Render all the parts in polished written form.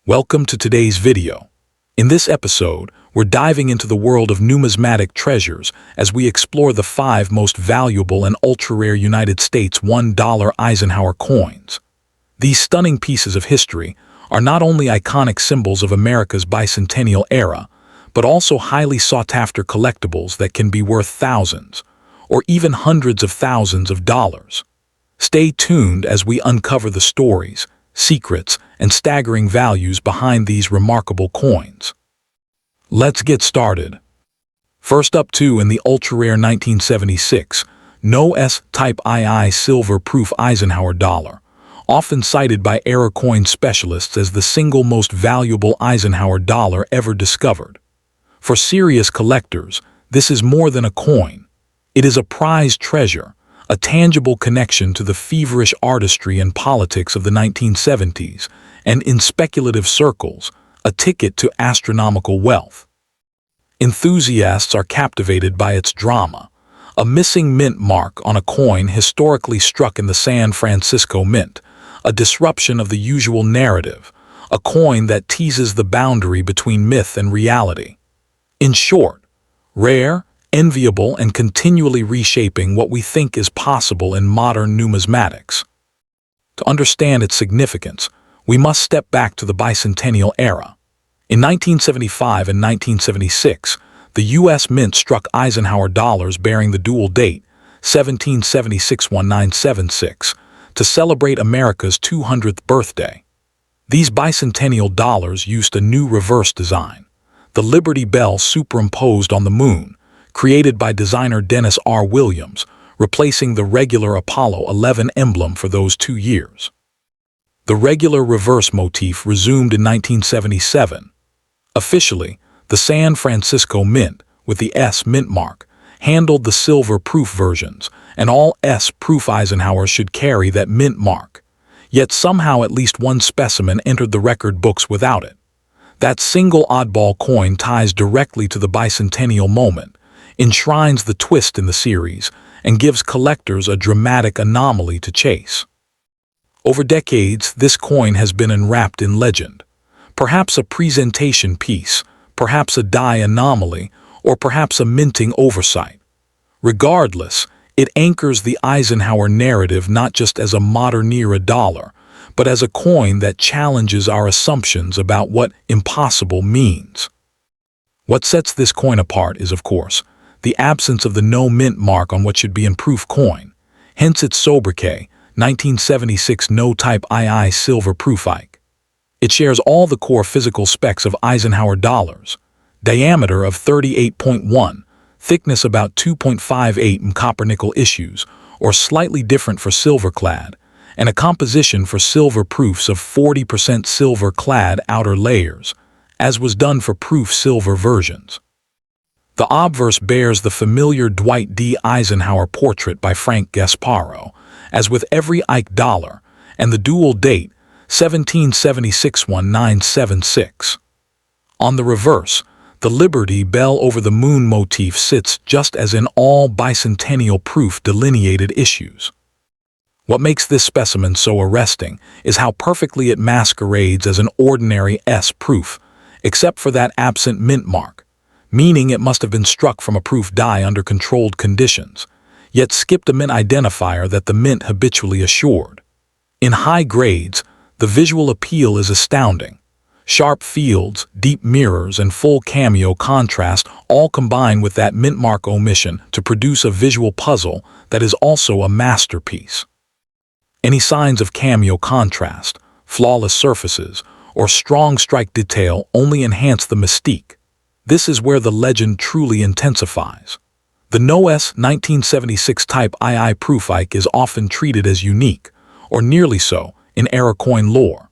Welcome to today's video. In this episode, we're diving into the world of numismatic treasures as we explore the 5 most valuable and ultra-rare United States $1 Eisenhower coins. These stunning pieces of history are not only iconic symbols of America's bicentennial era, but also highly sought-after collectibles that can be worth thousands, or even hundreds of thousands of dollars. Stay tuned as we uncover the stories, secrets, and staggering values behind these remarkable coins. Let's get started. First up in the ultra-rare 1976, No S Type II silver-proof Eisenhower Dollar, often cited by era coin specialists as the single most valuable Eisenhower dollar ever discovered. For serious collectors, this is more than a coin. It is a prized treasure, a tangible connection to the feverish artistry and politics of the 1970s, and in speculative circles, a ticket to astronomical wealth. Enthusiasts are captivated by its drama, a missing mint mark on a coin historically struck in the San Francisco Mint, a disruption of the usual narrative, a coin that teases the boundary between myth and reality. In short, rare, enviable, and continually reshaping what we think is possible in modern numismatics. To understand its significance, we must step back to the bicentennial era. In 1975 and 1976, the U.S. Mint struck Eisenhower dollars bearing the dual date 1776-1976 to celebrate America's 200th birthday. These bicentennial dollars used a new reverse design, the Liberty Bell superimposed on the moon, created by designer Dennis R. Williams, replacing the regular Apollo 11 emblem for those 2 years. The regular reverse motif resumed in 1977. Officially, the San Francisco Mint, with the S mint mark, handled the silver-proof versions, and all S-proof Eisenhowers should carry that mint mark. Yet somehow at least one specimen entered the record books without it. That single oddball coin ties directly to the bicentennial moment, enshrines the twist in the series, and gives collectors a dramatic anomaly to chase. Over decades, this coin has been enwrapped in legend. Perhaps a presentation piece, perhaps a die anomaly, or perhaps a minting oversight. Regardless, it anchors the Eisenhower narrative not just as a modern-era dollar, but as a coin that challenges our assumptions about what impossible means. What sets this coin apart is, of course, the absence of the no mint mark on what should be a proof coin, hence its sobriquet, 1976 No Type II Silver Proof Ike. It shares all the core physical specs of Eisenhower dollars: diameter of 38.1, thickness about 2.58 in copper-nickel issues, or slightly different for silver-clad, and a composition for silver proofs of 40% silver-clad outer layers, as was done for proof silver versions. The obverse bears the familiar Dwight D. Eisenhower portrait by Frank Gasparo, as with every Ike dollar, and the dual date, 1776-1976. On the reverse, the Liberty Bell over the moon motif sits just as in all bicentennial proof delineated issues. What makes this specimen so arresting is how perfectly it masquerades as an ordinary S proof, except for that absent mint mark, meaning it must have been struck from a proof die under controlled conditions, yet skipped a mint identifier that the mint habitually assured. In high grades, the visual appeal is astounding. Sharp fields, deep mirrors, and full cameo contrast all combine with that mint mark omission to produce a visual puzzle that is also a masterpiece. Any signs of cameo contrast, flawless surfaces, or strong strike detail only enhance the mystique. This is where the legend truly intensifies. The No S 1976 Type II Proof Ike is often treated as unique, or nearly so, in era coin lore.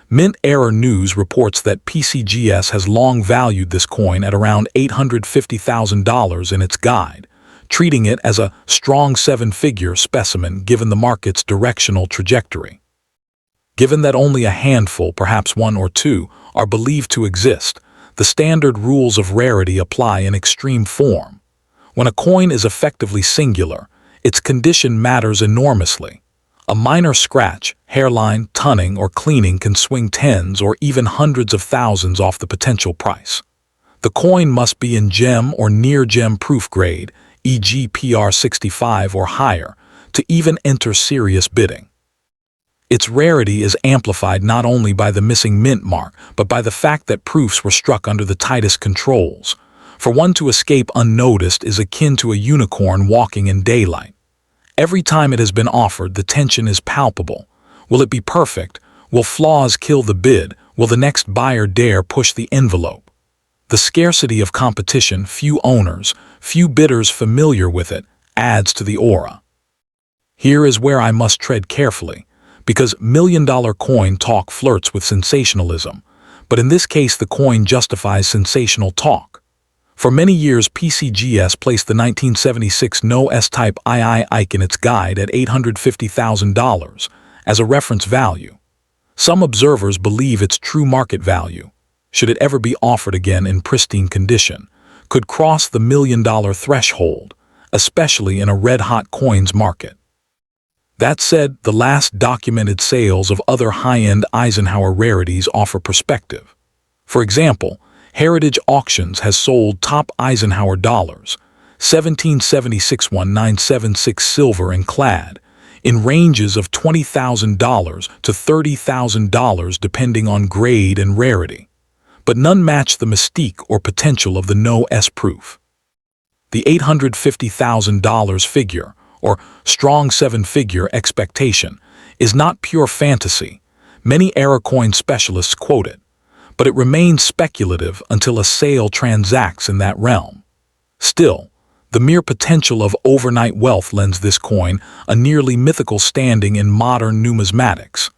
Mint Era News reports that PCGS has long valued this coin at around $850,000 in its guide, treating it as a strong 7-figure specimen given the market's directional trajectory. Given that only a handful, perhaps 1 or 2, are believed to exist, the standard rules of rarity apply in extreme form. When a coin is effectively singular, its condition matters enormously. A minor scratch, hairline, tunning, or cleaning can swing tens or even hundreds of thousands off the potential price. The coin must be in gem or near gem proof grade, e.g. PR65 or higher, to even enter serious bidding. Its rarity is amplified not only by the missing mint mark, but by the fact that proofs were struck under the tightest controls. For one to escape unnoticed is akin to a unicorn walking in daylight. Every time it has been offered, the tension is palpable. Will it be perfect? Will flaws kill the bid? Will the next buyer dare push the envelope? The scarcity of competition, few owners, few bidders familiar with it, adds to the aura. Here is where I must tread carefully, because million-dollar coin talk flirts with sensationalism, but in this case the coin justifies sensational talk. For many years, PCGS placed the 1976 No S-Type II Ike in its guide at $850,000 as a reference value. Some observers believe its true market value, should it ever be offered again in pristine condition, could cross the million-dollar threshold, especially in a red-hot coins market. That said, the last documented sales of other high-end Eisenhower rarities offer perspective. For example, Heritage Auctions has sold top Eisenhower dollars, 1776-1976 silver and clad, in ranges of $20,000 to $30,000 depending on grade and rarity. But none match the mystique or potential of the No S proof. The $850,000 figure, or strong seven-figure expectation, is not pure fantasy. Many era coin specialists quote it, but it remains speculative until a sale transacts in that realm. Still, the mere potential of overnight wealth lends this coin a nearly mythical standing in modern numismatics.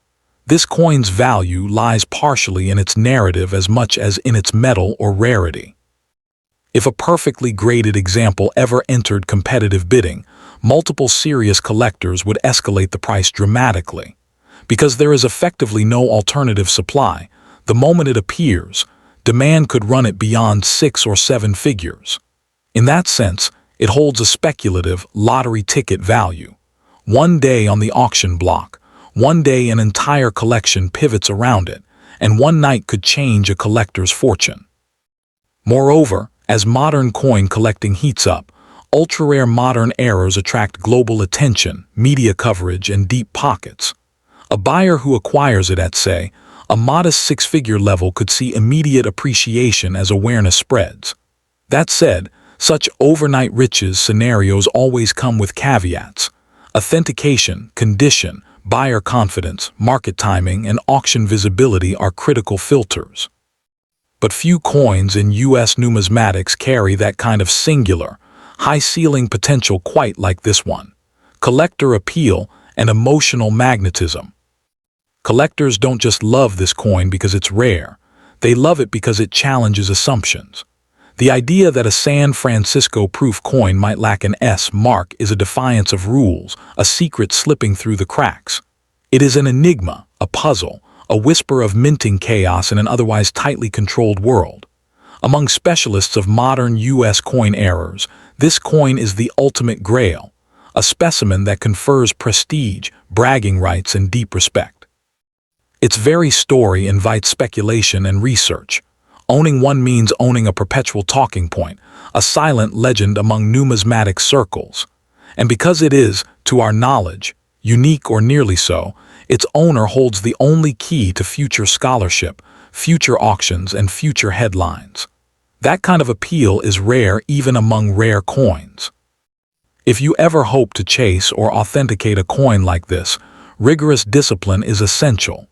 This coin's value lies partially in its narrative as much as in its metal or rarity. If a perfectly graded example ever entered competitive bidding, multiple serious collectors would escalate the price dramatically. Because there is effectively no alternative supply, the moment it appears, demand could run it beyond 6 or 7 figures. In that sense, it holds a speculative, lottery ticket value. One day on the auction block, one day an entire collection pivots around it, and one night could change a collector's fortune. Moreover, as modern coin collecting heats up, ultra-rare modern errors attract global attention, media coverage, and deep pockets. A buyer who acquires it at, say, a modest 6-figure level could see immediate appreciation as awareness spreads. That said, such overnight riches scenarios always come with caveats. Authentication, condition, buyer confidence, market timing, and auction visibility are critical filters. But few coins in U.S. numismatics carry that kind of singular, high-ceiling potential quite like this one. Collector appeal and emotional magnetism. Collectors don't just love this coin because it's rare. They love it because it challenges assumptions. The idea that a San Francisco proof coin might lack an S mark is a defiance of rules, a secret slipping through the cracks. It is an enigma, a puzzle, a whisper of minting chaos in an otherwise tightly controlled world. Among specialists of modern U.S. coin errors, this coin is the ultimate grail, a specimen that confers prestige, bragging rights, and deep respect. Its very story invites speculation and research. Owning one means owning a perpetual talking point, a silent legend among numismatic circles. And because it is, to our knowledge, unique or nearly so, its owner holds the only key to future scholarship, future auctions, and future headlines. That kind of appeal is rare even among rare coins. If you ever hope to chase or authenticate a coin like this, rigorous discipline is essential.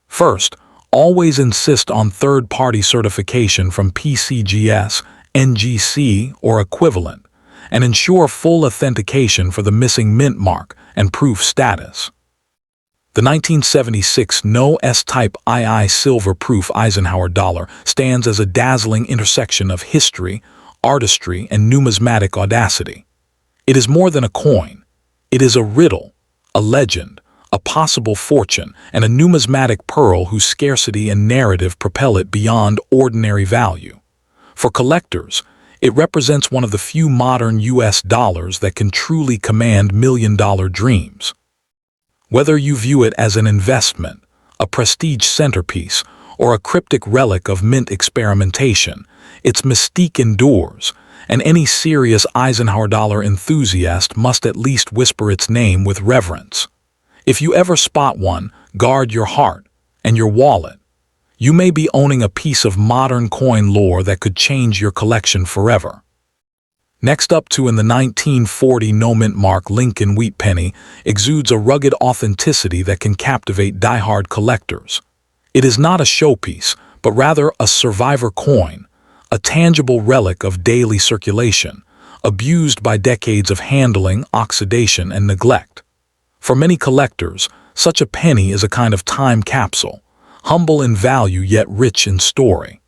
First, always insist on third-party certification from PCGS, NGC, or equivalent, and ensure full authentication for the missing mint mark and proof status. The 1976 No S-Type II silver proof Eisenhower dollar stands as a dazzling intersection of history, artistry, and numismatic audacity. It is more than a coin. It is a riddle, a legend, a possible fortune, and a numismatic pearl whose scarcity and narrative propel it beyond ordinary value. For collectors, it represents one of the few modern U.S. dollars that can truly command million-dollar dreams. Whether you view it as an investment, a prestige centerpiece, or a cryptic relic of mint experimentation, its mystique endures, and any serious Eisenhower Dollar enthusiast must at least whisper its name with reverence. If you ever spot one, guard your heart and your wallet. You may be owning a piece of modern coin lore that could change your collection forever. Next up in the 1940 no-mint mark Lincoln wheat penny exudes a rugged authenticity that can captivate die-hard collectors. It is not a showpiece, but rather a survivor coin, a tangible relic of daily circulation, abused by decades of handling, oxidation, and neglect. For many collectors, such a penny is a kind of time capsule, humble in value yet rich in story.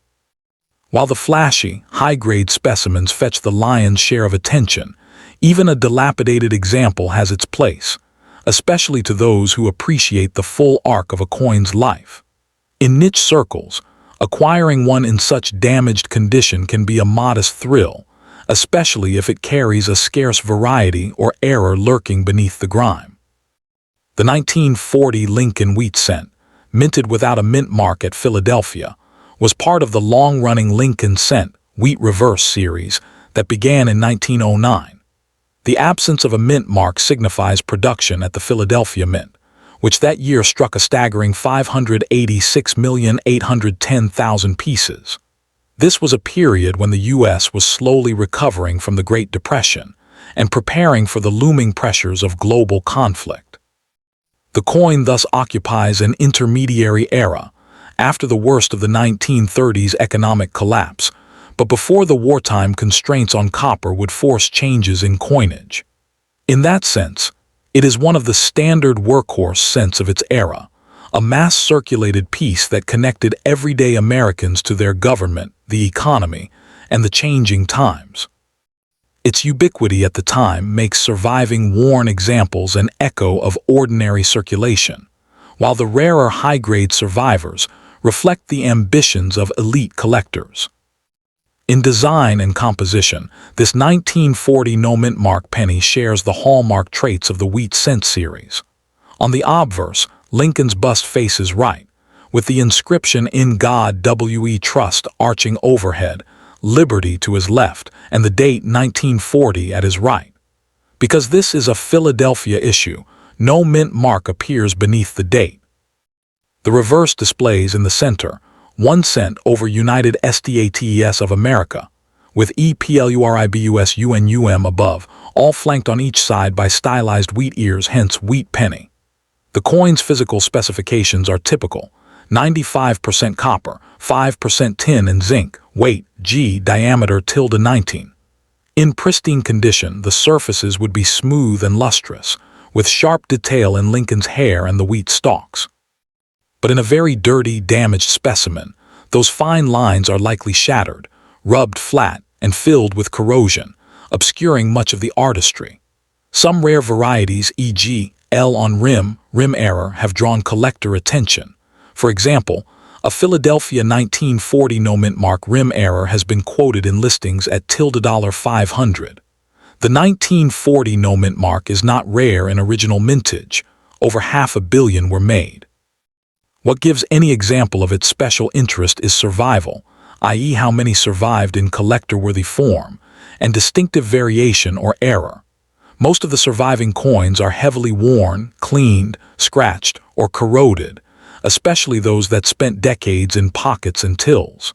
While the flashy, high-grade specimens fetch the lion's share of attention, even a dilapidated example has its place, especially to those who appreciate the full arc of a coin's life. In niche circles, acquiring one in such damaged condition can be a modest thrill, especially if it carries a scarce variety or error lurking beneath the grime. The 1940 Lincoln wheat cent, minted without a mint mark at Philadelphia, was part of the long-running Lincoln cent wheat reverse series that began in 1909. The absence of a mint mark signifies production at the Philadelphia Mint, which that year struck a staggering 586,810,000 pieces. This was a period when the U.S. was slowly recovering from the Great Depression and preparing for the looming pressures of global conflict. The coin thus occupies an intermediary era, after the worst of the 1930s economic collapse, but before the wartime constraints on copper would force changes in coinage. In that sense, it is one of the standard workhorse cents of its era, a mass-circulated piece that connected everyday Americans to their government, the economy, and the changing times. Its ubiquity at the time makes surviving worn examples an echo of ordinary circulation, while the rarer high-grade survivors reflect the ambitions of elite collectors. In design and composition, this 1940 no-mint mark penny shares the hallmark traits of the wheat cent series. On the obverse, Lincoln's bust faces right, with the inscription "In God We Trust" arching overhead, Liberty to his left, and the date 1940 at his right. Because this is a Philadelphia issue, no mint mark appears beneath the date. The reverse displays in the center 1 cent over United States of America, with EPLURIBUSUNUM above, all flanked on each side by stylized wheat ears, hence wheat penny. The coin's physical specifications are typical: 95% copper, 5% tin and zinc, weight G, diameter ~19. In pristine condition, the surfaces would be smooth and lustrous, with sharp detail in Lincoln's hair and the wheat stalks. But in a very dirty, damaged specimen, those fine lines are likely shattered, rubbed flat, and filled with corrosion, obscuring much of the artistry. Some rare varieties, e.g., L on rim error, have drawn collector attention. For example, a Philadelphia 1940 no-mint mark rim error has been quoted in listings at $500. The 1940 no-mint mark is not rare in original mintage. Over 500 million were made. What gives any example of its special interest is survival, i.e. how many survived in collector-worthy form, and distinctive variation or error. Most of the surviving coins are heavily worn, cleaned, scratched, or corroded, especially those that spent decades in pockets and tills.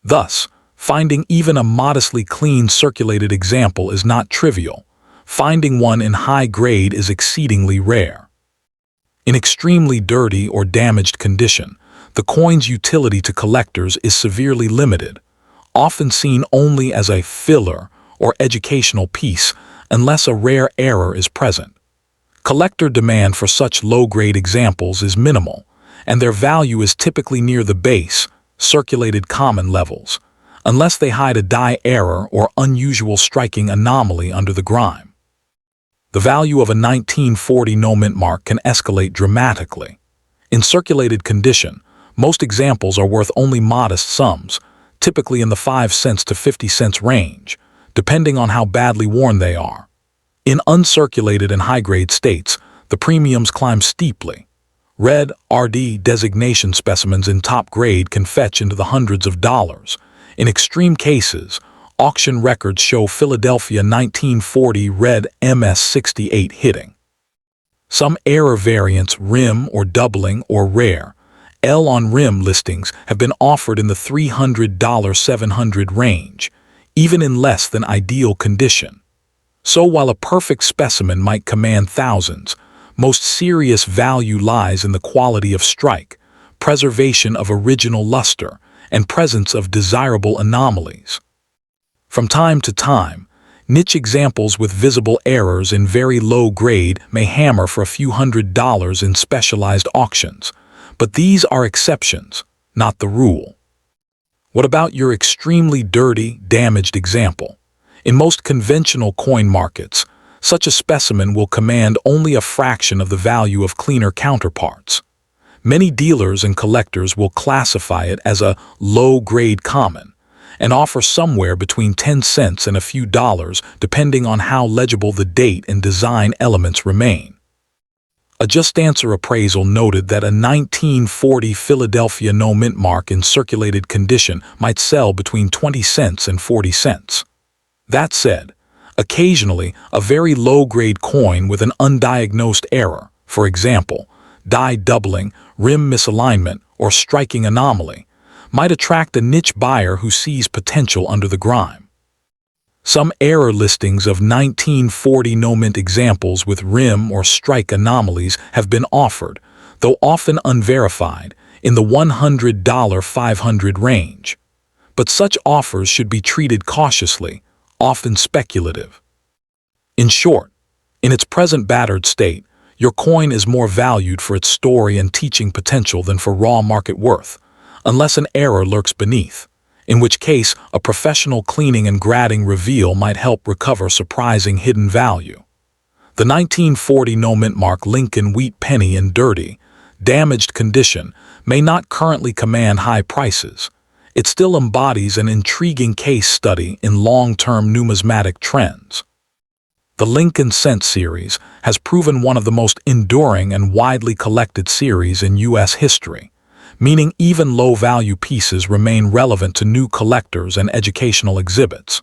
Thus, finding even a modestly clean circulated example is not trivial. Finding one in high grade is exceedingly rare. In extremely dirty or damaged condition, the coin's utility to collectors is severely limited, often seen only as a filler or educational piece unless a rare error is present. Collector demand for such low-grade examples is minimal, and their value is typically near the base, circulated common levels, unless they hide a die error or unusual striking anomaly under the grime. The value of a 1940 no-mint mark can escalate dramatically. In circulated condition, most examples are worth only modest sums, typically in the 5 cents to 50 cents range, depending on how badly worn they are. In uncirculated and high-grade states, the premiums climb steeply. Red RD designation specimens in top grade can fetch into the hundreds of dollars. In extreme cases, auction records show Philadelphia 1940 red MS68 hitting. Some error variants, rim or doubling or rare, L on rim listings have been offered in the $300–700 range, even in less than ideal condition. So while a perfect specimen might command thousands, most serious value lies in the quality of strike, preservation of original luster, and presence of desirable anomalies. From time to time, niche examples with visible errors in very low grade may hammer for a few $100s in specialized auctions, but these are exceptions, not the rule. What about your extremely dirty, damaged example? In most conventional coin markets, such a specimen will command only a fraction of the value of cleaner counterparts. Many dealers and collectors will classify it as a low-grade common and offer somewhere between 10 cents and a few dollars depending on how legible the date and design elements remain. A Just Answer appraisal noted that a 1940 Philadelphia no mint mark in circulated condition might sell between 20 cents and 40 cents. That said, occasionally a very low-grade coin with an undiagnosed error, for example, die doubling, rim misalignment, or striking anomaly, might attract a niche buyer who sees potential under the grime. Some error listings of 1940 no-mint examples with rim or strike anomalies have been offered, though often unverified, in the $100–500 range. But such offers should be treated cautiously, often speculative. In short, in its present battered state, your coin is more valued for its story and teaching potential than for raw market worth, unless an error lurks beneath, in which case a professional cleaning and grading reveal might help recover surprising hidden value. The 1940 no-mint mark Lincoln wheat penny in dirty, damaged condition may not currently command high prices. It still embodies an intriguing case study in long-term numismatic trends. The Lincoln Cent series has proven one of the most enduring and widely collected series in U.S. history, meaning even low-value pieces remain relevant to new collectors and educational exhibits.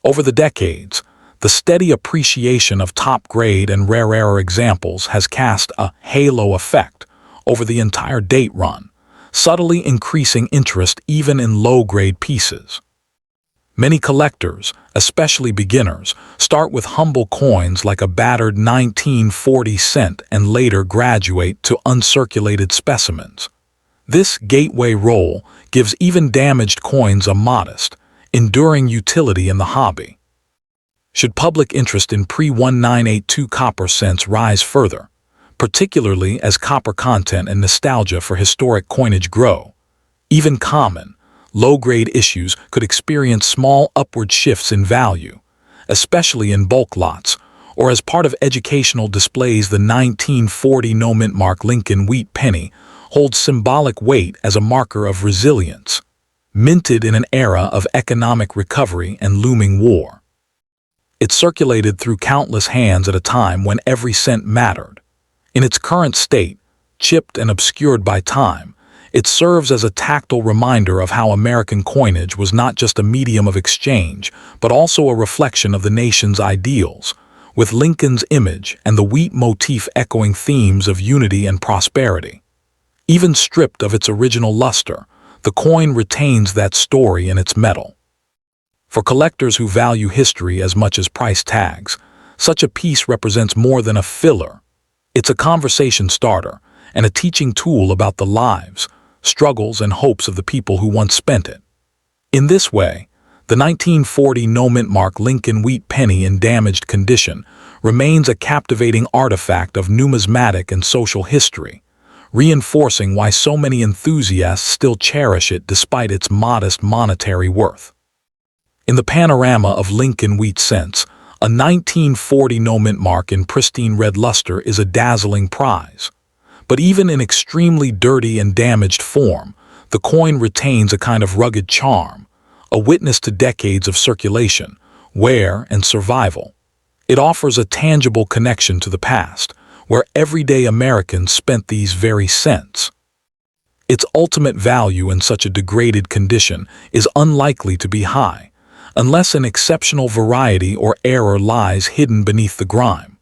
Over the decades, the steady appreciation of top-grade and rarer examples has cast a halo effect over the entire date run, subtly increasing interest even in low-grade pieces. Many collectors, especially beginners, start with humble coins like a battered 1940 cent and later graduate to uncirculated specimens. This gateway role gives even damaged coins a modest, enduring utility in the hobby. Should public interest in pre-1982 copper cents rise further, particularly as copper content and nostalgia for historic coinage grow, even common, low-grade issues could experience small upward shifts in value, especially in bulk lots, or as part of educational displays. The 1940 no-mint mark Lincoln wheat penny holds symbolic weight as a marker of resilience, minted in an era of economic recovery and looming war. It circulated through countless hands at a time when every cent mattered. In its current state, chipped and obscured by time, it serves as a tactile reminder of how American coinage was not just a medium of exchange, but also a reflection of the nation's ideals, with Lincoln's image and the wheat motif echoing themes of unity and prosperity. Even stripped of its original luster, the coin retains that story in its metal. For collectors who value history as much as price tags, such a piece represents more than a filler. It's a conversation starter and a teaching tool about the lives, struggles, and hopes of the people who once spent it. In this way, the 1940 no-mint mark Lincoln wheat penny in damaged condition remains a captivating artifact of numismatic and social history, reinforcing why so many enthusiasts still cherish it despite its modest monetary worth. In the panorama of Lincoln wheat cents, a 1940 no-mint mark in pristine red luster is a dazzling prize. But even in extremely dirty and damaged form, the coin retains a kind of rugged charm, a witness to decades of circulation, wear, and survival. It offers a tangible connection to the past, where everyday Americans spent these very cents. Its ultimate value in such a degraded condition is unlikely to be high, unless an exceptional variety or error lies hidden beneath the grime.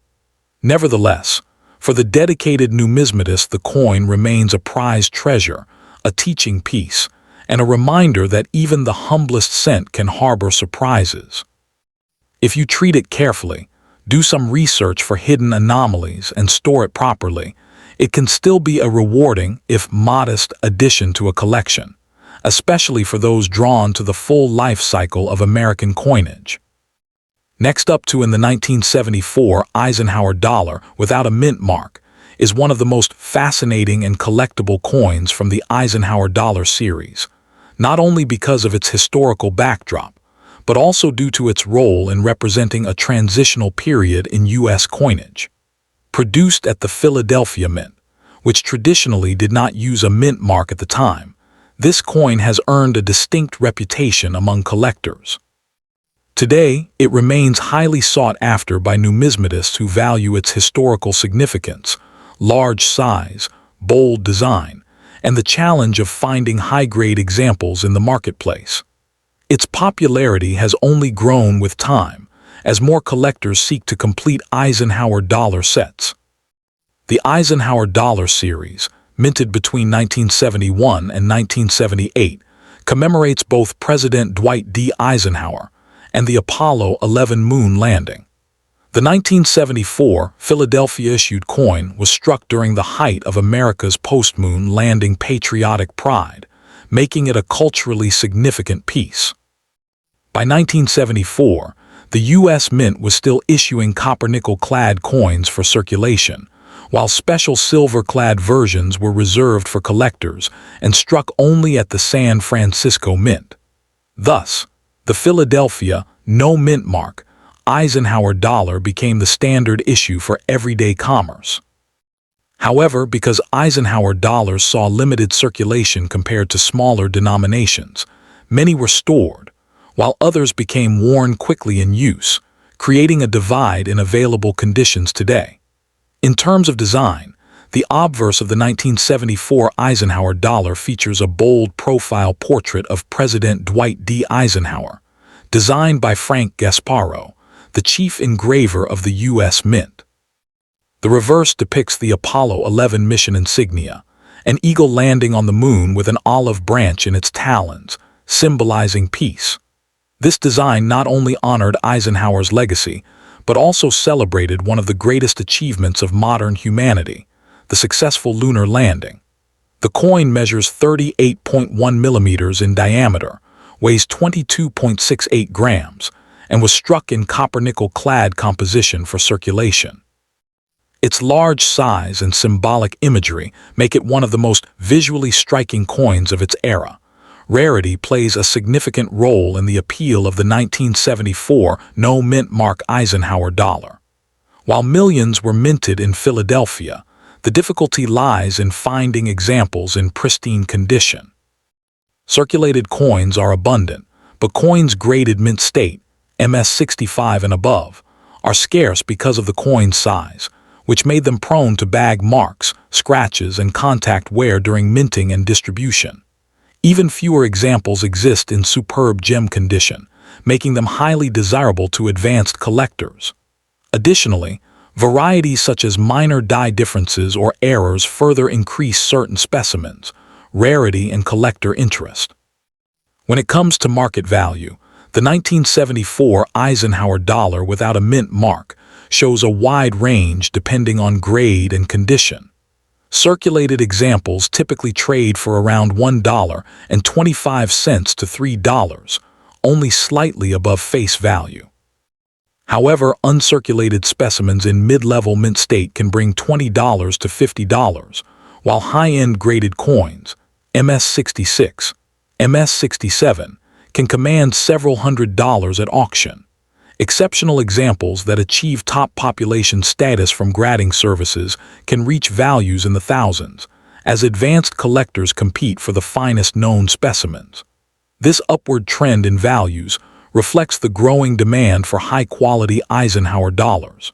Nevertheless, for the dedicated numismatist, the coin remains a prized treasure, a teaching piece, and a reminder that even the humblest cent can harbor surprises. If you treat it carefully, do some research for hidden anomalies, and store it properly, it can still be a rewarding, if modest, addition to a collection, especially for those drawn to the full life cycle of American coinage. Next up to in the 1974 Eisenhower dollar without a mint mark is one of the most fascinating and collectible coins from the Eisenhower dollar series, not only because of its historical backdrop, but also due to its role in representing a transitional period in U.S. coinage. Produced at the Philadelphia Mint, which traditionally did not use a mint mark at the time, this coin has earned a distinct reputation among collectors. Today, it remains highly sought after by numismatists who value its historical significance, large size, bold design, and the challenge of finding high-grade examples in the marketplace. Its popularity has only grown with time, as more collectors seek to complete Eisenhower dollar sets. The Eisenhower dollar series, minted between 1971 and 1978, commemorates both President Dwight D. Eisenhower and the Apollo 11 moon landing. The 1974 Philadelphia-issued coin was struck during the height of America's post-moon landing patriotic pride, making it a culturally significant piece. By 1974, the U.S. Mint was still issuing copper-nickel-clad coins for circulation, while special silver-clad versions were reserved for collectors and struck only at the San Francisco Mint. Thus, the Philadelphia, no mint mark, Eisenhower dollar became the standard issue for everyday commerce. However, because Eisenhower dollars saw limited circulation compared to smaller denominations, many were stored, while others became worn quickly in use, creating a divide in available conditions today. In terms of design, the obverse of the 1974 Eisenhower dollar features a bold profile portrait of President Dwight D. Eisenhower, designed by Frank Gasparo, the chief engraver of the U.S. Mint. The reverse depicts the Apollo 11 mission insignia, an eagle landing on the moon with an olive branch in its talons, symbolizing peace. This design not only honored Eisenhower's legacy, but also celebrated one of the greatest achievements of modern humanity, the successful lunar landing. The coin measures 38.1 millimeters in diameter, weighs 22.68 grams, and was struck in copper-nickel-clad composition for circulation. Its large size and symbolic imagery make it one of the most visually striking coins of its era. Rarity plays a significant role in the appeal of the 1974 no mint mark Eisenhower dollar. While millions were minted in Philadelphia, the difficulty lies in finding examples in pristine condition. Circulated coins are abundant, but coins graded mint state, MS-65 and above, are scarce because of the coin's size, which made them prone to bag marks, scratches, and contact wear during minting and distribution. Even fewer examples exist in superb gem condition, making them highly desirable to advanced collectors. Additionally, varieties such as minor die differences or errors further increase certain specimens, rarity and collector interest. When it comes to market value, the 1974 Eisenhower dollar without a mint mark shows a wide range depending on grade and condition. Circulated examples typically trade for around $1.25 to $3, only slightly above face value. However, uncirculated specimens in mid-level mint state can bring $20 to $50, while high-end graded coins, MS-66, MS-67, can command several $100s at auction. Exceptional examples that achieve top population status from grading services can reach values in the thousands, as advanced collectors compete for the finest known specimens. This upward trend in values reflects the growing demand for high-quality Eisenhower dollars.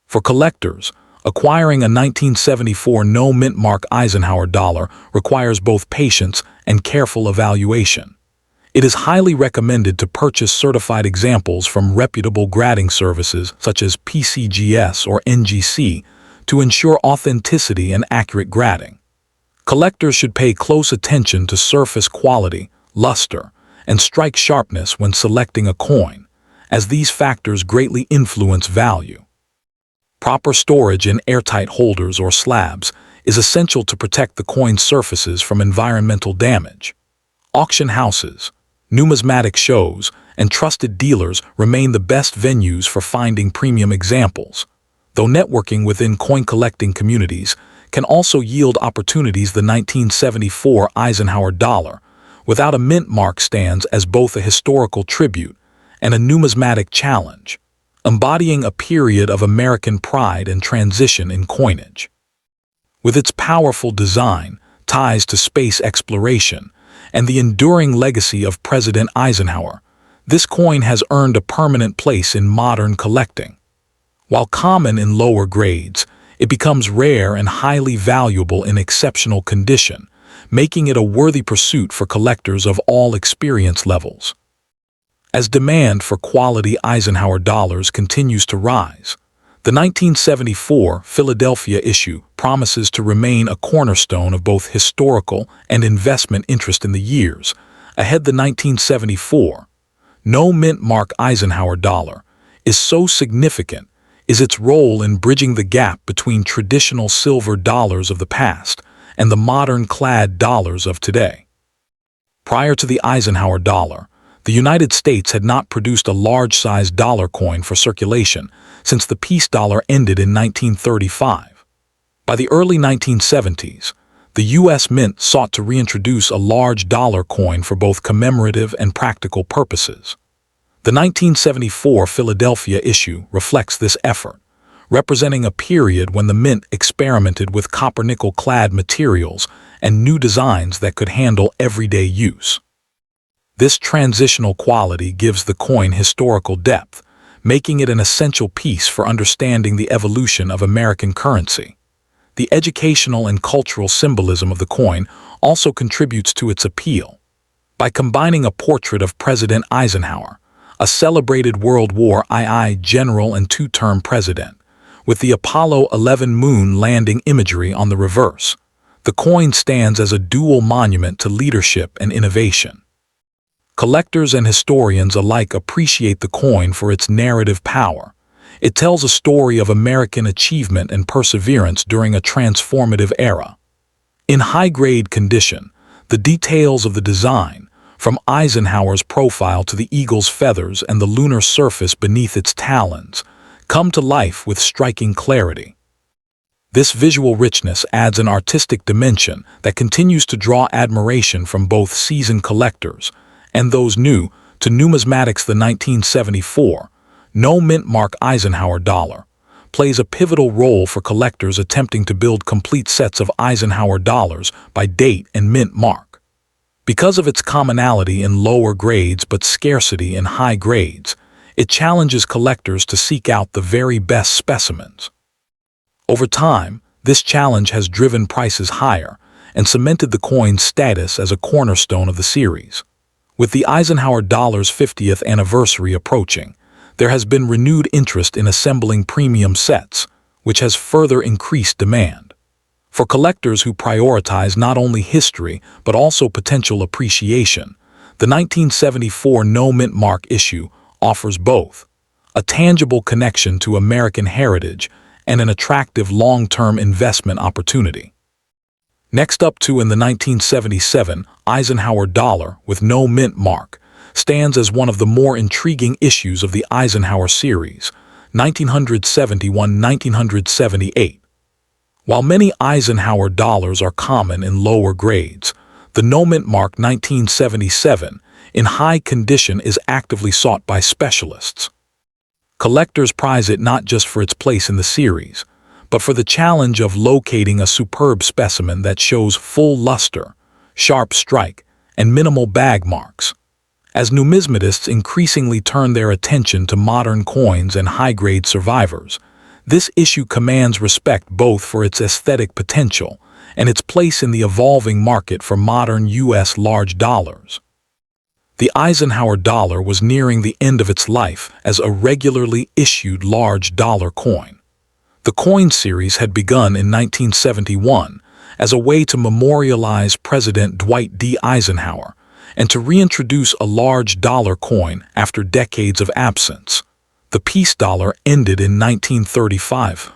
For collectors, Acquiring a 1974 no-mint mark Eisenhower dollar requires both patience and careful evaluation. It is highly recommended to purchase certified examples from reputable grading services such as PCGS or NGC to ensure authenticity and accurate grading. Collectors should pay close attention to surface quality, luster, and strike sharpness when selecting a coin, as these factors greatly influence value. Proper storage in airtight holders or slabs is essential to protect the coin's surfaces from environmental damage. Auction houses, numismatic shows, and trusted dealers remain the best venues for finding premium examples, though networking within coin-collecting communities can also yield opportunities. The 1974 Eisenhower dollar, without a mint mark, stands as both a historical tribute and a numismatic challenge, embodying a period of American pride and transition in coinage. With its powerful design, ties to space exploration, and the enduring legacy of President Eisenhower, this coin has earned a permanent place in modern collecting. While common in lower grades, it becomes rare and highly valuable in exceptional condition, making it a worthy pursuit for collectors of all experience levels. As demand for quality Eisenhower dollars continues to rise, the 1974 Philadelphia issue promises to remain a cornerstone of both historical and investment interest in the years ahead. The 1974 no-mint mark Eisenhower dollar is so significant is its role in bridging the gap between traditional silver dollars of the past and the modern clad dollars of today. Prior to the Eisenhower dollar, the United States had not produced a large-sized dollar coin for circulation since the peace dollar ended in 1935. By the early 1970s, the U.S. Mint sought to reintroduce a large dollar coin for both commemorative and practical purposes. The 1974 Philadelphia issue reflects this effort, representing a period when the Mint experimented with copper-nickel-clad materials and new designs that could handle everyday use. This transitional quality gives the coin historical depth, making it an essential piece for understanding the evolution of American currency. The educational and cultural symbolism of the coin also contributes to its appeal. By combining a portrait of President Eisenhower, a celebrated World War II general and two-term president, with the Apollo 11 moon landing imagery on the reverse, the coin stands as a dual monument to leadership and innovation. Collectors and historians alike appreciate the coin for its narrative power. It tells a story of American achievement and perseverance during a transformative era. In high-grade condition, the details of the design, from Eisenhower's profile to the eagle's feathers and the lunar surface beneath its talons, come to life with striking clarity. This visual richness adds an artistic dimension that continues to draw admiration from both seasoned collectors and those new to numismatics. The 1974 no-mint mark Eisenhower dollar plays a pivotal role for collectors attempting to build complete sets of Eisenhower dollars by date and mint mark. Because of its commonality in lower grades but scarcity in high grades, it challenges collectors to seek out the very best specimens. Over time, this challenge has driven prices higher and cemented the coin's status as a cornerstone of the series. With the Eisenhower dollar's 50th anniversary approaching, there has been renewed interest in assembling premium sets, which has further increased demand. For collectors who prioritize not only history but also potential appreciation, the 1974 no-mint mark issue offers both a tangible connection to American heritage and an attractive long-term investment opportunity. Next up in the 1977 Eisenhower dollar with no mint mark stands as one of the more intriguing issues of the Eisenhower series, 1971-1978. While many Eisenhower dollars are common in lower grades, the no-mint mark 1977 in high condition is actively sought by specialists. Collectors prize it not just for its place in the series, but for the challenge of locating a superb specimen that shows full luster, sharp strike, and minimal bag marks. As numismatists increasingly turn their attention to modern coins and high-grade survivors, This issue commands respect both for its aesthetic potential and its place in the evolving market for modern U.S. large dollars. The Eisenhower dollar was nearing the end of its life as a regularly issued large dollar coin. The coin series had begun in 1971 as a way to memorialize President Dwight D. Eisenhower and to reintroduce a large dollar coin after decades of absence. The peace dollar ended in 1935.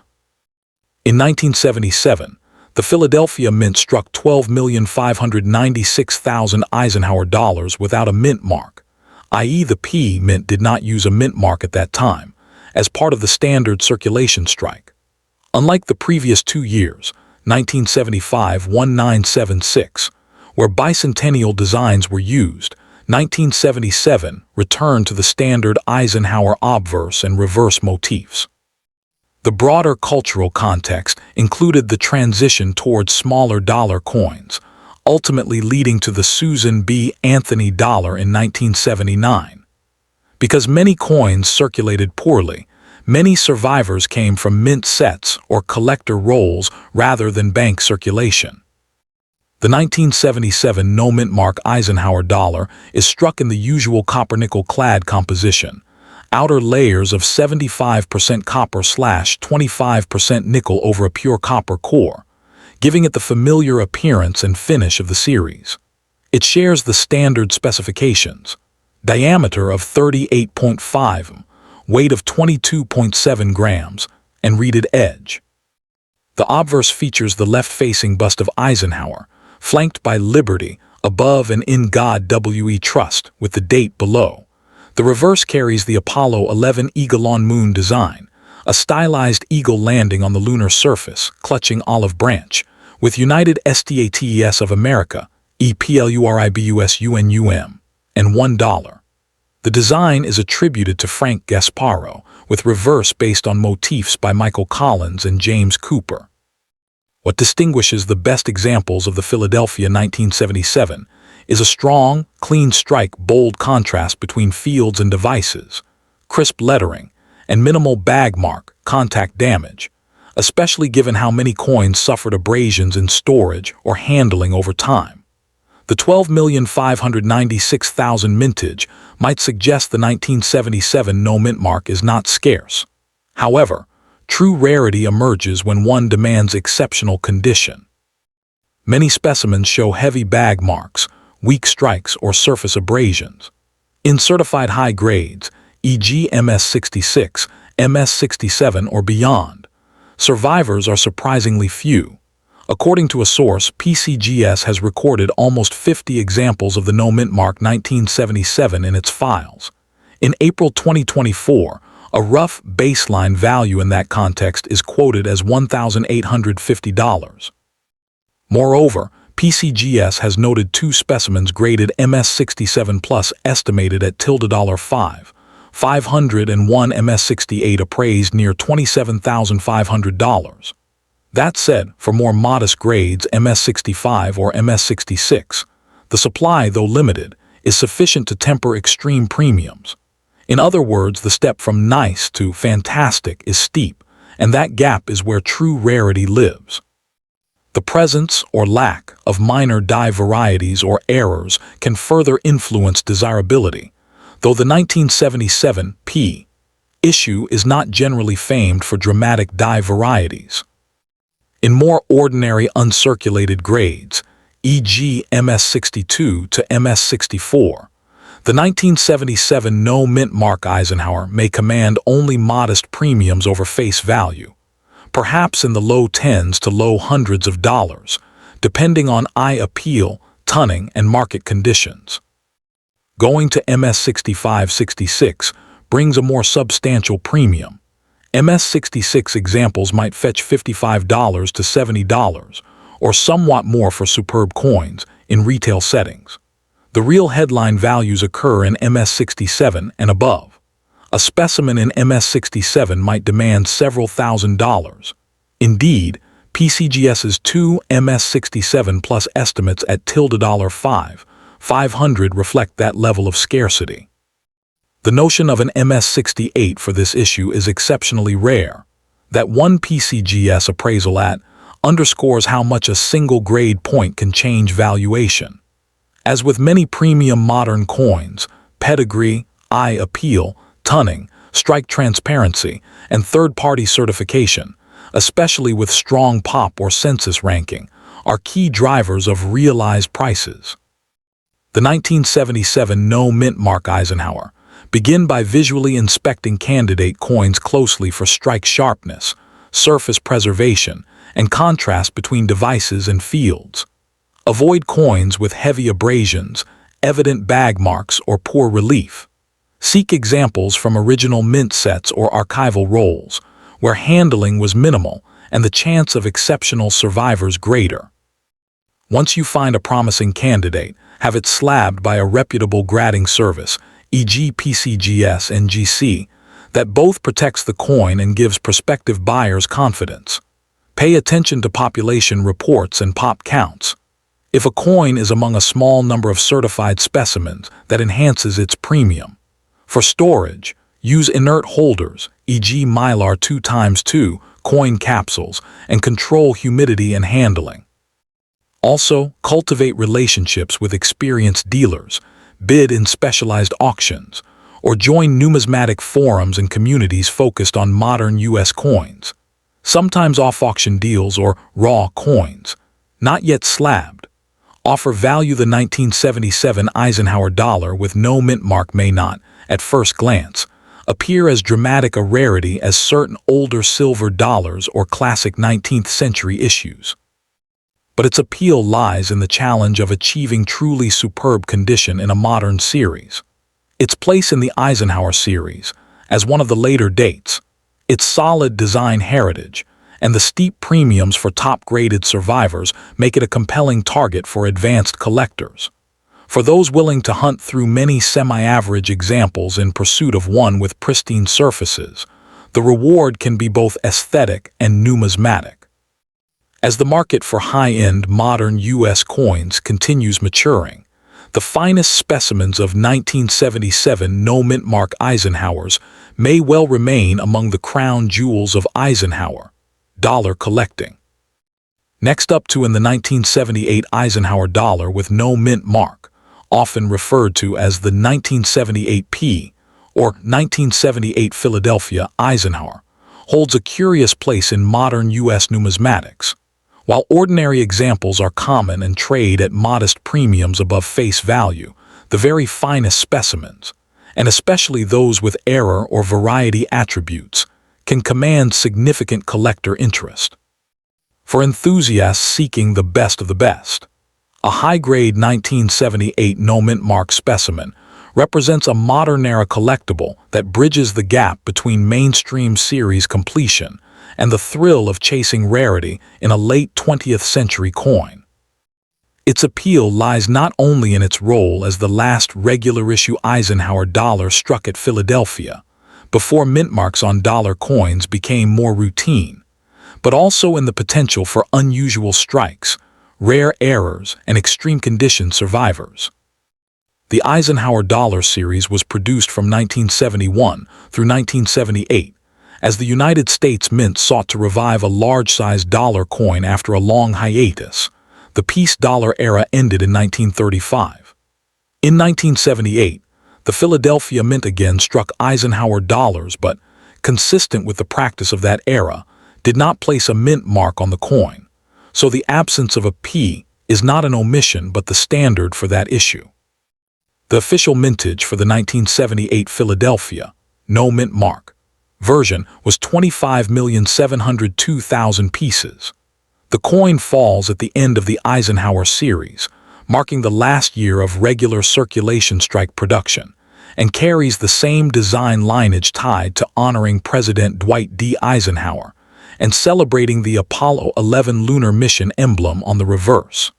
In 1977, the Philadelphia Mint struck 12,596,000 Eisenhower dollars without a mint mark, i.e. the P Mint did not use a mint mark at that time, as part of the standard circulation strike. Unlike the previous 2 years, 1975-1976, where bicentennial designs were used, 1977 returned to the standard Eisenhower obverse and reverse motifs. The broader cultural context included the transition towards smaller dollar coins, ultimately leading to the Susan B. Anthony dollar in 1979. Because many coins circulated poorly, many survivors came from mint sets or collector rolls rather than bank circulation. The 1977 no-mint mark Eisenhower dollar is struck in the usual copper-nickel-clad composition, outer layers of 75% copper/25% nickel over a pure copper core, giving it the familiar appearance and finish of the series. It shares the standard specifications: diameter of 38.5 m, weight of 22.7 grams, and reeded edge. The obverse features the left-facing bust of Eisenhower, flanked by Liberty above and In God We Trust with the date below. The reverse carries the Apollo 11 Eagle on Moon design, a stylized eagle landing on the lunar surface, clutching olive branch, with United States of America, EPLURIBUSUNUM, and $1. The design is attributed to Frank Gasparo, with reverse based on motifs by Michael Collins and James Cooper. What distinguishes the best examples of the Philadelphia 1977 is a strong, clean strike, bold contrast between fields and devices, crisp lettering, and minimal bag mark, contact damage, especially given how many coins suffered abrasions in storage or handling over time. The 12,596,000 mintage might suggest the 1977 no-mint mark is not scarce. However, true rarity emerges when one demands exceptional condition. Many specimens show heavy bag marks, weak strikes, or surface abrasions. In certified high grades, e.g. MS66, MS67, or beyond, survivors are surprisingly few. According to a source, PCGS has recorded almost 50 examples of the no-mint mark 1977 in its files. In April 2024, a rough baseline value in that context is quoted as $1,850. Moreover, PCGS has noted 2 specimens graded MS67 plus estimated at $500 and one MS68 appraised near $27,500. That said, for more modest grades MS65 or MS66, the supply, though limited, is sufficient to temper extreme premiums. In other words, the step from nice to fantastic is steep, and that gap is where true rarity lives. The presence or lack of minor die varieties or errors can further influence desirability, though the 1977 P issue is not generally famed for dramatic die varieties. In more ordinary uncirculated grades, e.g. MS62 to MS64, the 1977 no-mint mark Eisenhower may command only modest premiums over face value, perhaps in the low tens to low hundreds of dollars, depending on eye appeal, tunning, and market conditions. Going to MS65-66 brings a more substantial premium. MS66 examples might fetch $55 to $70, or somewhat more for superb coins, in retail settings. The real headline values occur in MS67 and above. A specimen in MS67 might demand several $1,000s. Indeed, PCGS's 2 MS67 plus estimates at $500 reflect that level of scarcity. The notion of an MS68 for this issue is exceptionally rare. That one PCGS appraisal underscores how much a single grade point can change valuation. As with many premium modern coins, pedigree, eye appeal, tunning, strike transparency, and third-party certification, especially with strong pop or census ranking, are key drivers of realized prices. The 1977 no-mint mark Eisenhower. Begin by visually inspecting candidate coins closely for strike sharpness, surface preservation, and contrast between devices and fields. Avoid coins with heavy abrasions, evident bag marks, or poor relief. Seek examples from original mint sets or archival rolls, where handling was minimal and the chance of exceptional survivors greater. Once you find a promising candidate, have it slabbed by a reputable grading service, e.g. PCGS and GC, that both protects the coin and gives prospective buyers confidence. Pay attention to population reports and pop counts. If a coin is among a small number of certified specimens, that enhances its premium. For storage, use inert holders, e.g. Mylar 2x2, coin capsules, and control humidity and handling. Also, cultivate relationships with experienced dealers, bid in specialized auctions, or join numismatic forums and communities focused on modern U.S. coins. Sometimes off-auction deals or raw coins, not yet slabbed, offer value. The 1977 Eisenhower dollar with no mint mark may not, at first glance, appear as dramatic a rarity as certain older silver dollars or classic 19th century issues. But its appeal lies in the challenge of achieving truly superb condition in a modern series. Its place in the Eisenhower series, as one of the later dates, its solid design heritage, and the steep premiums for top-graded survivors make it a compelling target for advanced collectors. For those willing to hunt through many semi-average examples in pursuit of one with pristine surfaces, the reward can be both aesthetic and numismatic. As the market for high-end modern U.S. coins continues maturing, the finest specimens of 1977 no-mint mark Eisenhowers may well remain among the crown jewels of Eisenhower dollar collecting. Next up to in the 1978 Eisenhower dollar with no mint mark, often referred to as the 1978 P or 1978 Philadelphia Eisenhower, holds a curious place in modern U.S. numismatics. While ordinary examples are common and trade at modest premiums above face value, the very finest specimens, and especially those with error or variety attributes, can command significant collector interest. For enthusiasts seeking the best of the best, a high-grade 1978 no-mint mark specimen represents a modern-era collectible that bridges the gap between mainstream series completion and the thrill of chasing rarity in a late 20th century coin. Its appeal lies not only in its role as the last regular-issue Eisenhower dollar struck at Philadelphia, before mint marks on dollar coins became more routine, but also in the potential for unusual strikes, rare errors, and extreme condition survivors. The Eisenhower dollar series was produced from 1971 through 1978, as the United States Mint sought to revive a large-sized dollar coin after a long hiatus. The peace dollar era ended in 1935. In 1978, the Philadelphia Mint again struck Eisenhower dollars, but, consistent with the practice of that era, did not place a mint mark on the coin, so the absence of a P is not an omission but the standard for that issue. The official mintage for the 1978 Philadelphia, no mint mark, version was 25,702,000 pieces. The coin falls at the end of the Eisenhower series, marking the last year of regular circulation strike production, and carries the same design lineage tied to honoring President Dwight D. Eisenhower and celebrating the Apollo 11 lunar mission emblem on the reverse.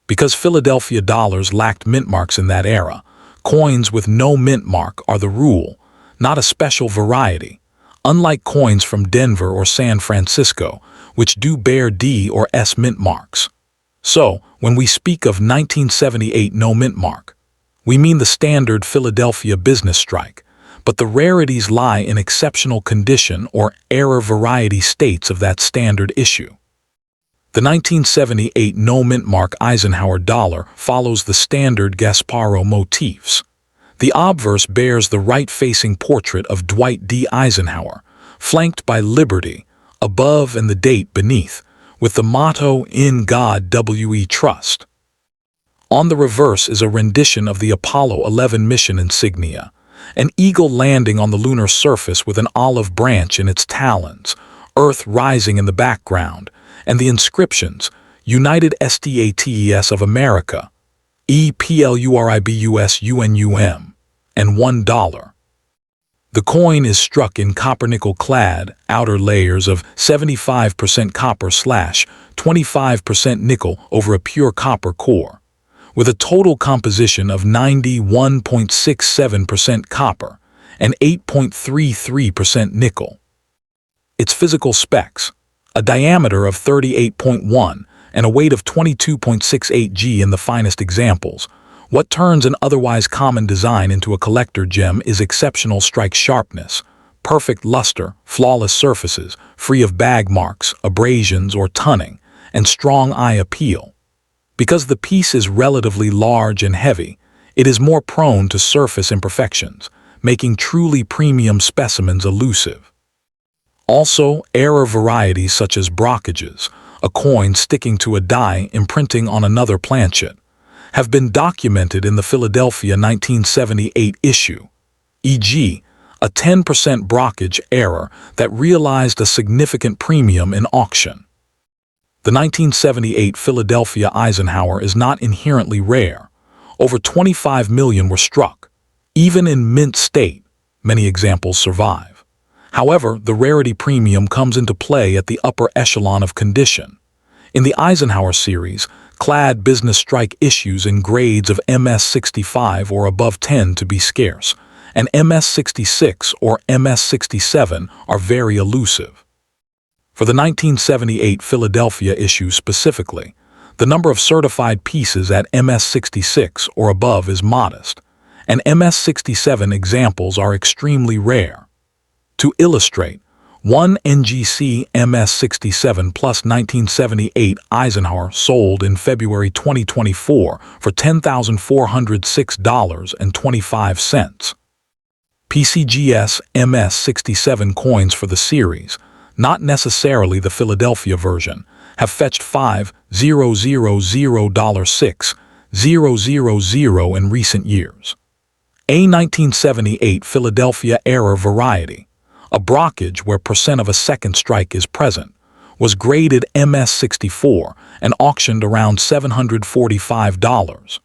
Because Philadelphia dollars lacked mint marks in that era, coins with no mint mark are the rule, not a special variety, unlike coins from Denver or San Francisco, which do bear D or S mint marks. So, when we speak of 1978 no mint mark, we mean the standard Philadelphia business strike, but the rarities lie in exceptional condition or error variety states of that standard issue. The 1978 no-mint mark Eisenhower Dollar follows the standard Gasparro motifs. The obverse bears the right-facing portrait of Dwight D. Eisenhower, flanked by Liberty above and the date beneath, with the motto "In God We Trust." On the reverse is a rendition of the Apollo 11 mission insignia, an eagle landing on the lunar surface with an olive branch in its talons, Earth rising in the background, and the inscriptions, United States of America, EPLURIBUS UNUM, and $1. The coin is struck in copper-nickel-clad outer layers of 75% copper/25% nickel over a pure copper core, with a total composition of 91.67% copper and 8.33% nickel. Its physical specs: a diameter of 38.1 and a weight of 22.68 g in the finest examples. What turns an otherwise common design into a collector gem is exceptional strike sharpness, perfect luster, flawless surfaces, free of bag marks, abrasions, or tunning, and strong eye appeal. Because the piece is relatively large and heavy, it is more prone to surface imperfections, making truly premium specimens elusive. Also, error varieties such as brockages, a coin sticking to a die imprinting on another planchet, have been documented in the Philadelphia 1978 issue, e.g., a 10% brockage error that realized a significant premium in auction. The 1978 Philadelphia Eisenhower is not inherently rare. Over 25 million were struck. Even in mint state, many examples survive. However, the rarity premium comes into play at the upper echelon of condition. In the Eisenhower series, clad business strike issues in grades of MS-65 or above tend to be scarce, and MS-66 or MS-67 are very elusive. For the 1978 Philadelphia issue specifically, the number of certified pieces at MS-66 or above is modest, and MS-67 examples are extremely rare. To illustrate, one NGC MS-67 plus 1978 Eisenhower sold in February 2024 for $10,406.25. PCGS MS-67 coins for the series, not necessarily the Philadelphia version, have fetched $5,000.6000 in recent years. A 1978 Philadelphia error variety, a brockage where percent of a second strike is present, was graded MS-64 and auctioned around $745.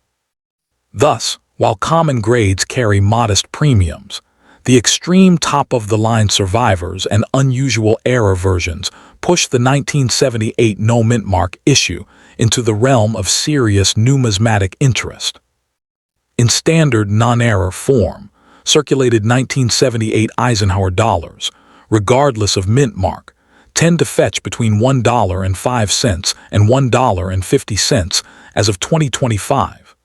Thus, while common grades carry modest premiums, the extreme top-of-the-line survivors and unusual error versions push the 1978 no-mint mark issue into the realm of serious numismatic interest. In standard non-error form, circulated 1978 Eisenhower dollars, regardless of mint mark, tend to fetch between $1.05 and $1.50 as of 2025.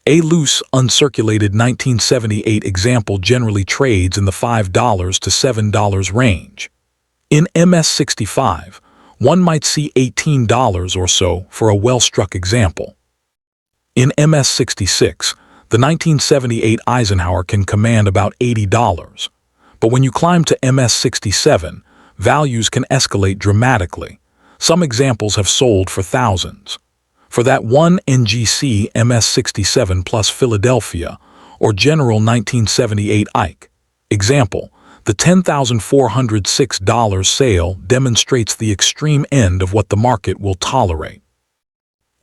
A loose, uncirculated 1978 example generally trades in the $5 to $7 range. In MS-65, one might see $18 or so for a well-struck example. In MS-66, the 1978 Eisenhower can command about $80, but when you climb to MS-67, values can escalate dramatically. Some examples have sold for thousands. For that one NGC MS-67 plus Philadelphia or General 1978 Ike example, the $10,406 sale demonstrates the extreme end of what the market will tolerate.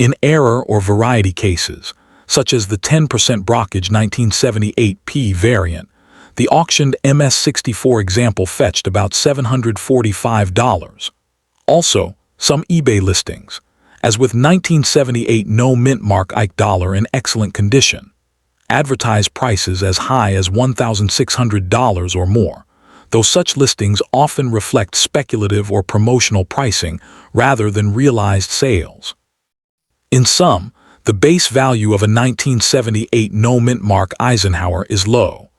In error or variety cases, such as the 10% brockage 1978 P variant, the auctioned MS-64 example fetched about $745. Also, some eBay listings, as with 1978 no-mint mark Ike Dollar in excellent condition, advertise prices as high as $1,600 or more, though such listings often reflect speculative or promotional pricing rather than realized sales. In sum, the base value of a 1978 no-mint mark Eisenhower is low,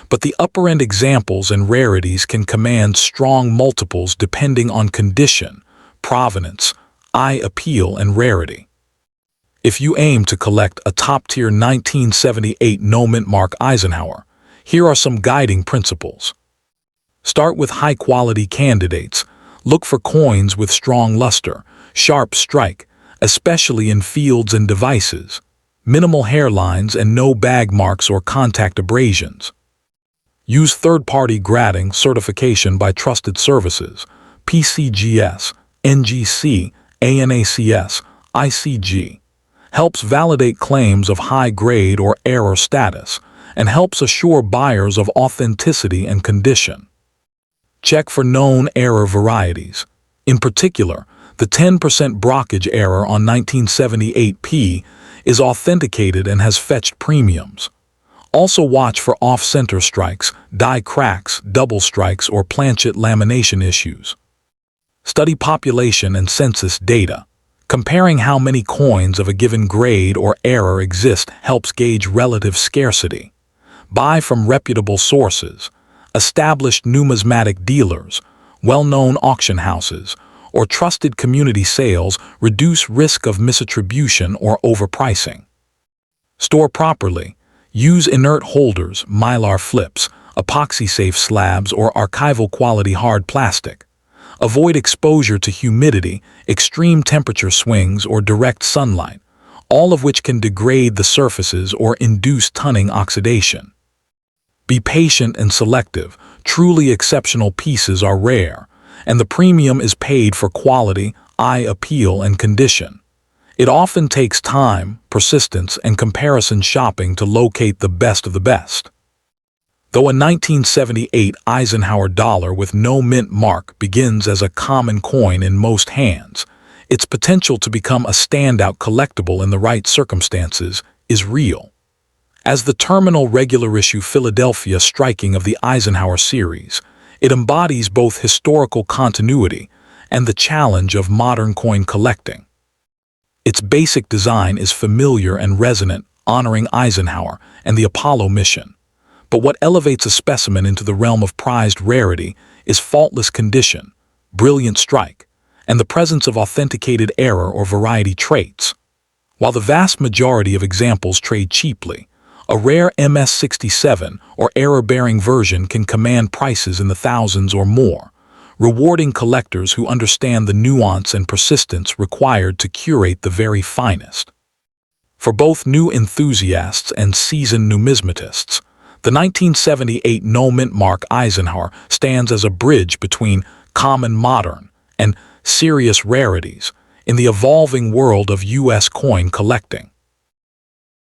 but the upper-end examples and rarities can command strong multiples depending on condition, provenance, eye appeal, and rarity. If you aim to collect a top-tier 1978 no-mint mark Eisenhower, here are some guiding principles. Start with high-quality candidates. Look for coins with strong luster, sharp strike, especially in fields and devices, minimal hairlines and no bag marks or contact abrasions. Use third-party grading certification by trusted services, PCGS, NGC, ANACS, ICG. Helps validate claims of high grade or error status, and helps assure buyers of authenticity and condition. Check for known error varieties. In particular, the 10% brockage error on 1978P is authenticated and has fetched premiums. Also watch for off-center strikes, die cracks, double strikes, or planchet lamination issues. Study population and census data. Comparing how many coins of a given grade or error exist helps gauge relative scarcity. Buy from reputable sources, established numismatic dealers, well-known auction houses, or trusted community sales reduce risk of misattribution or overpricing. Store properly. Use inert holders, mylar flips, epoxy-safe slabs, or archival-quality hard plastic. Avoid exposure to humidity, extreme temperature swings, or direct sunlight, all of which can degrade the surfaces or induce tunning oxidation. Be patient and selective. Truly exceptional pieces are rare, and the premium is paid for quality, eye appeal, and condition. It often takes time, persistence, and comparison shopping to locate the best of the best. Though a 1978 Eisenhower dollar with no mint mark begins as a common coin in most hands, its potential to become a standout collectible in the right circumstances is real. As the terminal regular-issue Philadelphia striking of the Eisenhower series, it embodies both historical continuity and the challenge of modern coin collecting. Its basic design is familiar and resonant, honoring Eisenhower and the Apollo mission. But what elevates a specimen into the realm of prized rarity is faultless condition, brilliant strike, and the presence of authenticated error or variety traits. While the vast majority of examples trade cheaply, a rare MS-67 or error-bearing version can command prices in the thousands or more, rewarding collectors who understand the nuance and persistence required to curate the very finest. For both new enthusiasts and seasoned numismatists, the 1978 no-mint mark Eisenhower stands as a bridge between common modern and serious rarities in the evolving world of U.S. coin collecting.